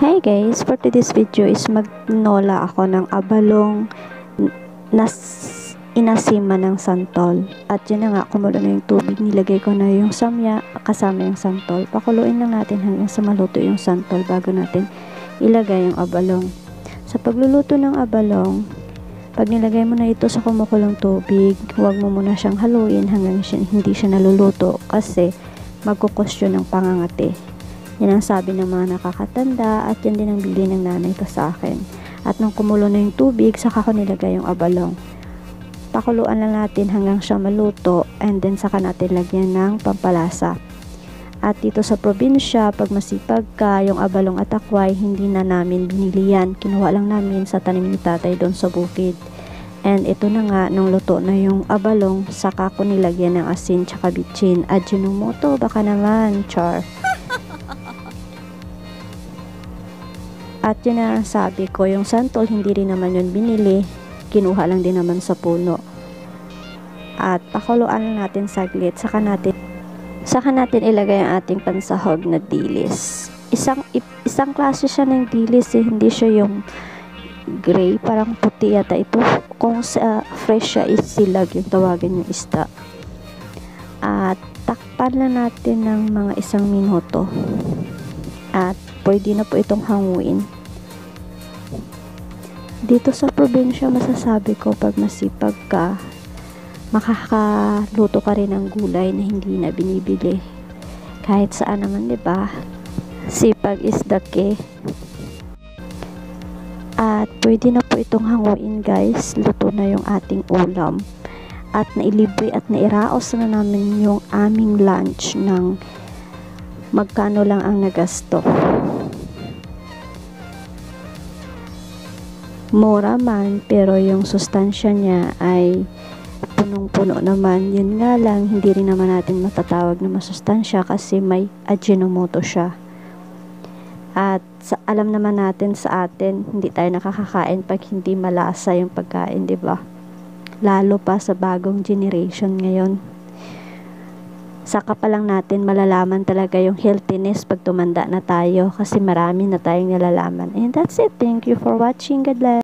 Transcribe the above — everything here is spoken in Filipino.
Hi guys, for today's video is magnola ako ng abalong na inasima ng santol. At yun na nga, kumulo na yung tubig, nilagay ko na yung samya kasama yung santol. Pakuluin lang natin hanggang sa maluto yung santol bago natin ilagay yung abalong. Sa pagluluto ng abalong, pag nilagay mo na ito sa kumukulong tubig, huwag mo muna siyang haluin hanggang hindi siya naluluto kasi magkukos yun ng pangangati. Yan ang sabi ng mga nakakatanda at yan din ang bili ng nanay ko sa akin. At nung kumulo na yung tubig, saka ko nilagay yung abalong. Pakuluan lang natin hanggang siya maluto and then saka natin lagyan ng pampalasa. At dito sa probinsya, pag masipag ka, yung abalong at akway, hindi na namin binili yan. Kinuha lang namin sa tanim ni tatay doon sa bukid. And ito na nga, nung luto na yung abalong, saka ko nilagyan ng asin tsaka bitchin. Ajinomoto, baka naman, char. At yun na sabi ko, yung santol hindi rin naman yun binili, kinuha lang din naman sa puno. At pakuluan lang natin saglit, saka natin ilagay ang ating pansahog na dilis. Isang klase siya ng dilis hindi siya yung gray, parang puti yata ito. Kung sa fresh siya is silag yung tawagin yung isda. At takpan lang natin ng mga 1 minuto. At pwede na po itong hanguin. Dito sa probinsya, masasabi ko pag masipag ka, makakaluto ka rin ng gulay na hindi na binibili. Kahit saan naman, 'di ba? Sipag is the key. At pwede na po itong hanguin, guys. Luto na yung ating ulam. At nailibre at nairaos na namin yung aming lunch ng magkano lang ang nagasto. Mura man, pero yung sustansya niya ay punong-puno naman. Yun nga lang, hindi rin naman natin matatawag na masustansya kasi may ajinomoto siya. At alam naman natin sa atin, hindi tayo nakakakain pag hindi malasa yung pagkain, di ba? Lalo pa sa bagong generation ngayon. Saka pa lang natin malalaman talaga yung healthiness pag tumanda na tayo kasi marami na tayong nalalaman. And that's it. Thank you for watching. God bless.